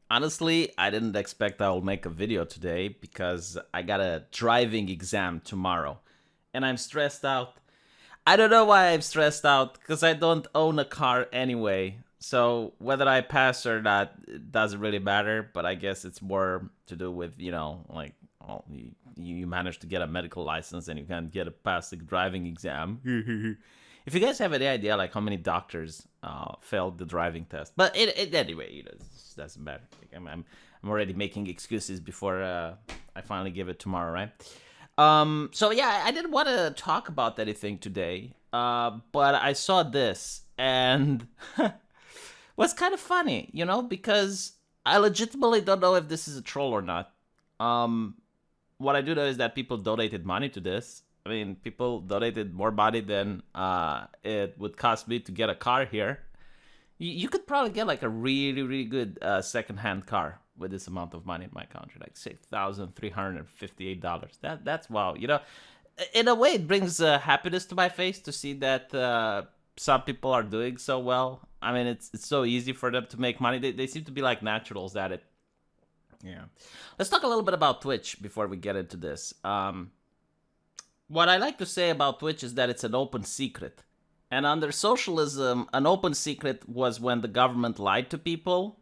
Honestly, I didn't expect I will make a video today because I got a driving exam tomorrow and I'm stressed out. I don't know why I'm stressed out because I don't own a car anyway. So whether I pass or not, it doesn't really matter. But I guess it's more to do with, like, well, you manage to get a medical license and you can get a pass the driving exam. If you guys have any idea, like how many doctors failed the driving test, but anyway, it doesn't matter. Like, I'm already making excuses before I finally give it tomorrow, right? So yeah, I didn't want to talk about anything today, but I saw this and was kind of funny, because I legitimately don't know if this is a troll or not. Um, what I do know is that people donated money to this. I mean, people donated more money than it would cost me to get a car here. You could probably get like a really, really good second-hand car with this amount of money in my country, like $6,358. That's wow. In a way, it brings happiness to my face to see that some people are doing so well. I mean, it's so easy for them to make money. They seem to be like naturals at it. Yeah. Let's talk a little bit about Twitch before we get into this. What I like to say about Twitch is that it's an open secret. And under socialism, an open secret was when the government lied to people,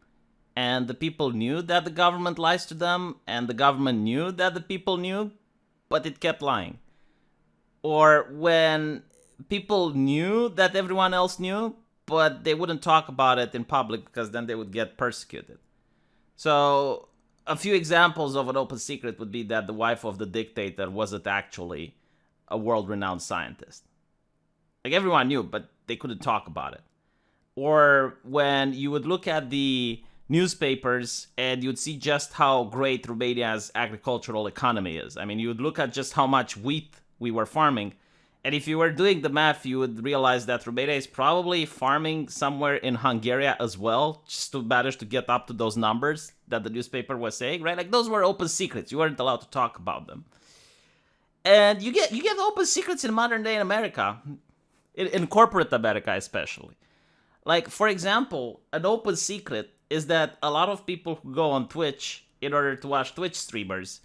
and the people knew that the government lies to them, and the government knew that the people knew, but it kept lying. Or when people knew that everyone else knew, but they wouldn't talk about it in public because then they would get persecuted. So, a few examples of an open secret would be that the wife of the dictator wasn't actually a world renowned scientist. Like everyone knew, but they couldn't talk about it. Or when you would look at the newspapers and you'd see just how great Romania's agricultural economy is. I mean, you would look at just how much wheat we were farming. And if you were doing the math, you would realize that Romania is probably farming somewhere in Hungary as well, just to manage to get up to those numbers that the newspaper was saying, right? Like those were open secrets. You weren't allowed to talk about them. And you get open secrets in modern day America, in corporate America especially. Like, for example, an open secret is that a lot of people who go on Twitch in order to watch Twitch streamers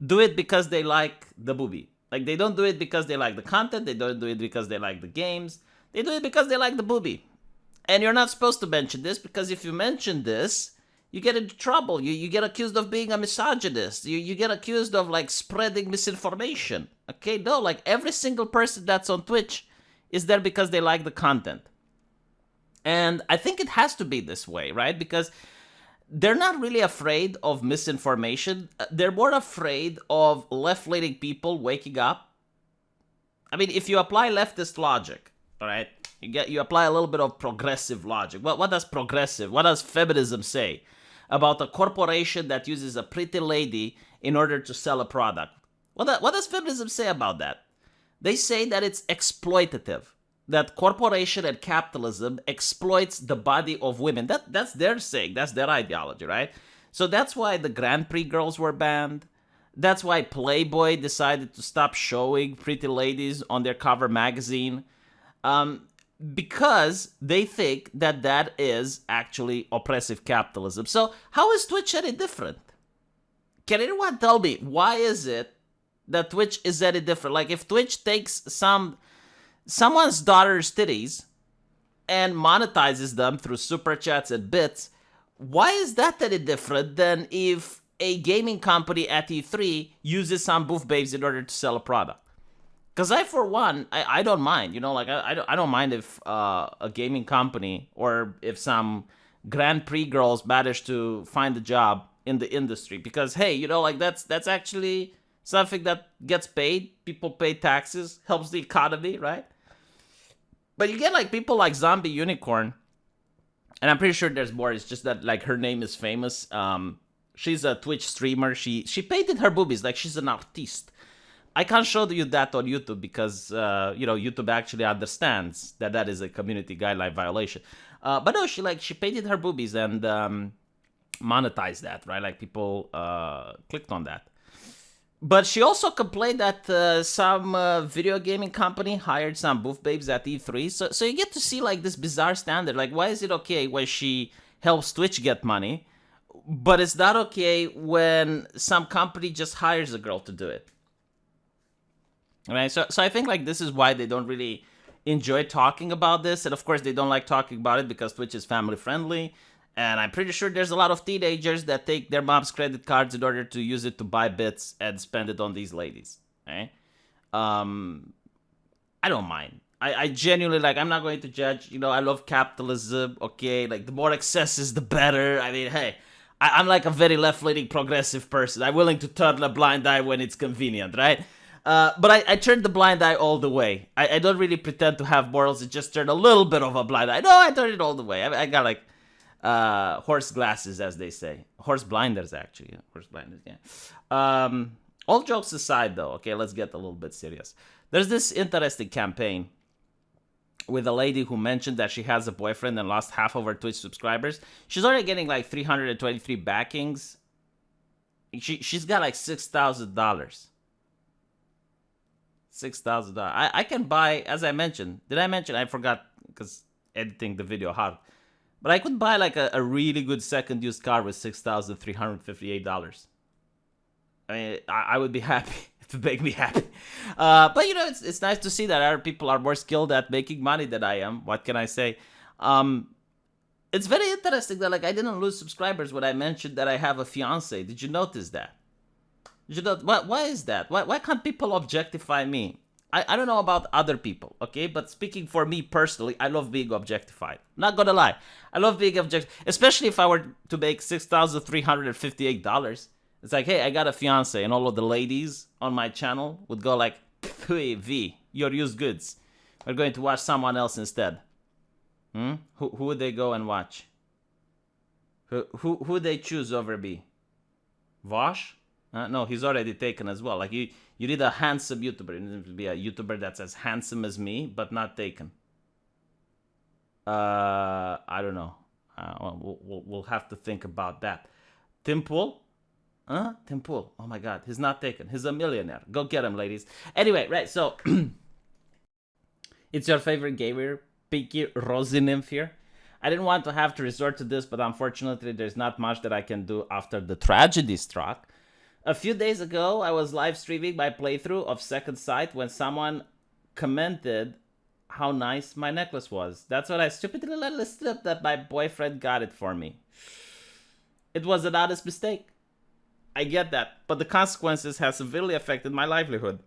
do it because they like the movie. Like, they don't do it because they like the content, they don't do it because they like the games, they do it because they like the booby. And you're not supposed to mention this because if you mention this, you get into trouble. You get accused of being a misogynist. You get accused of like spreading misinformation. Okay, no, like every single person that's on Twitch is there because they like the content. And I think it has to be this way, right? Because they're not really afraid of misinformation. They're more afraid of left-leaning people waking up. I mean, if you apply leftist logic, all right, you apply a little bit of progressive logic. What does progressive, what does feminism say about a corporation that uses a pretty lady in order to sell a product? What does feminism say about that? They say that it's exploitative, that corporation and capitalism exploits the body of women. That's their saying. That's their ideology, right? So that's why the Grand Prix girls were banned. That's why Playboy decided to stop showing pretty ladies on their cover magazine. Because they think that that is actually oppressive capitalism. So how is Twitch any different? Can anyone tell me why is it that Twitch is any different? Like if Twitch takes someone's daughter's titties and monetizes them through super chats and bits, why is that any different than if a gaming company at E3 uses some booth babes in order to sell a product? Because I, for one, I don't mind. Like I don't mind if a gaming company or if some Grand Prix girls manage to find a job in the industry. Because hey, like that's actually something that gets paid. People pay taxes, helps the economy, right? But you get like people like Zombie Unicorn, and I'm pretty sure there's more. It's just that like her name is famous. She's a Twitch streamer. She painted her boobies like she's an artiste. I can't show you that on YouTube because YouTube actually understands that that is a community guideline violation. But no, she painted her boobies and monetized that, right? Like people clicked on that. But she also complained that some video gaming company hired some booth babes at E3. So you get to see like this bizarre standard. Like, why is it okay when she helps Twitch get money, but it's not okay when some company just hires a girl to do it. Right? So I think like this is why they don't really enjoy talking about this, and of course they don't like talking about it because Twitch is family friendly. And I'm pretty sure there's a lot of teenagers that take their mom's credit cards in order to use it to buy bits and spend it on these ladies. Right? I don't mind. I genuinely like. I'm not going to judge. I love capitalism. Okay, like the more access the better. I mean, hey, I'm like a very left-leaning progressive person. I'm willing to turn a blind eye when it's convenient, right? But I turned the blind eye all the way. I don't really pretend to have morals. It just turned a little bit of a blind eye. No, I turned it all the way. I got like horse glasses, as they say. Horse blinders, actually. Horse blinders, yeah. All jokes aside, though, okay, let's get a little bit serious. There's this interesting campaign with a lady who mentioned that she has a boyfriend and lost half of her Twitch subscribers. She's already getting like 323 backings. She's got like $6,000. $6,000. I can buy, as I mentioned. Did I mention? I forgot because editing the video hard. But I could buy like a really good second used car with $6,358. I mean, I would be happy. It would make me happy. But it's nice to see that other people are more skilled at making money than I am. What can I say? It's very interesting that like I didn't lose subscribers when I mentioned that I have a fiance. Did you notice that? Why is that? Why can't people objectify me? I don't know about other people, okay? But speaking for me personally, I love being objectified. Not gonna lie. I love being especially if I were to make $6,358. It's like, hey, I got a fiance, and all of the ladies on my channel would go like, V, you're used goods. We're going to watch someone else instead. Who would they go and watch? Who would they choose over B? Vosh? No, he's already taken as well. Like you need a handsome YouTuber. You need to be a YouTuber that's as handsome as me, but not taken. I don't know. We'll have to think about that. Tim Pool? Tim Pool. Oh my God, he's not taken. He's a millionaire. Go get him, ladies. Anyway, right, so it's your favorite gamer, Pinky Rosinymph here. I didn't want to have to resort to this, but unfortunately there's not much that I can do after the tragedy struck. A few days ago, I was live streaming my playthrough of Second Sight when someone commented how nice my necklace was. That's when I stupidly let it slip that my boyfriend got it for me. It was an honest mistake. I get that, but the consequences have severely affected my livelihood.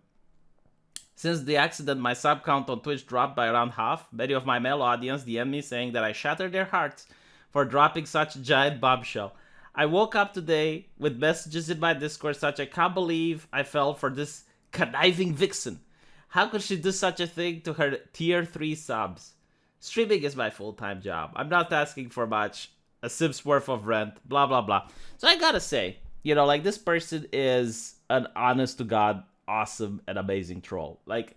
Since the accident, my sub count on Twitch dropped by around half. Many of my male audience DM me saying that I shattered their hearts for dropping such a giant bombshell. I woke up today with messages in my Discord such I can't believe I fell for this conniving vixen. How could she do such a thing to her tier 3 subs? Streaming is my full-time job. I'm not asking for much. A sim's worth of rent, blah, blah, blah. So I gotta say, like this person is an honest to God, awesome and amazing troll. Like,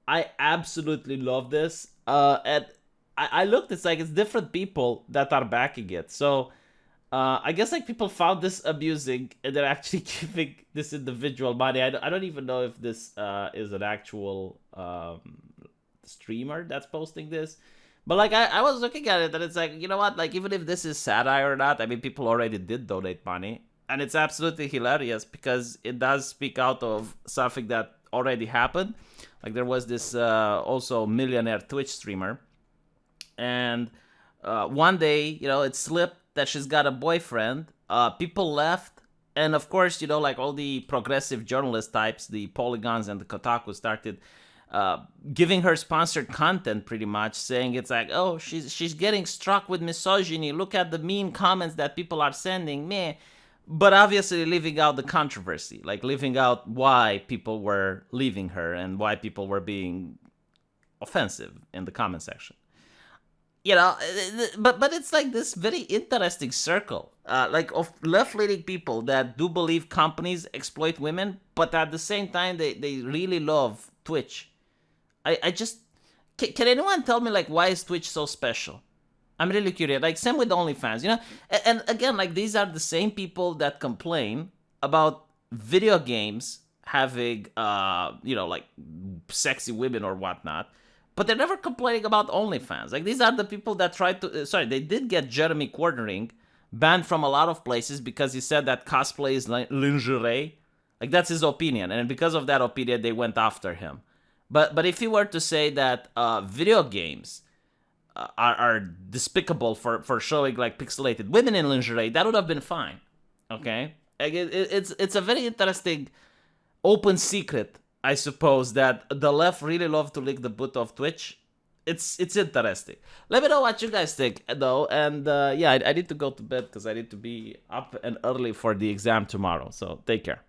I absolutely love this. And I looked, it's like it's different people that are backing it. So I guess like people found this amusing and they're actually giving this individual money. I don't even know if this is an actual streamer that's posting this. But like I was looking at it and it's like, you know what? Like even if this is satire or not, I mean people already did donate money. And it's absolutely hilarious because it does speak out of something that already happened. Like there was this also millionaire Twitch streamer. And one day, it slipped that she's got a boyfriend. People left. And of course, like all the progressive journalist types, the Polygons and the Kotaku started giving her sponsored content pretty much, saying it's like, oh, she's getting struck with misogyny. Look at the mean comments that people are sending. Meh. But obviously leaving out the controversy, like leaving out why people were leaving her and why people were being offensive in the comment section. But it's like this very interesting circle, like of left-leaning people that do believe companies exploit women, but at the same time they really love Twitch. I just can anyone tell me like why is Twitch so special? I'm really curious. Like, same with OnlyFans, And again, like, these are the same people that complain about video games having, like, sexy women or whatnot. But they're never complaining about OnlyFans. Like, these are the people that tried to... they did get Jeremy Cornering, banned from a lot of places because he said that cosplay is lingerie. Like, that's his opinion, and because of that opinion, they went after him. But if he were to say that video games are despicable for showing like pixelated women in lingerie, that would have been fine. Okay, like it's a very interesting open secret, I suppose, that the left really love to lick the butt of Twitch. It's interesting. Let me know what you guys think, though. And yeah, I need to go to bed because I need to be up and early for the exam tomorrow. So take care.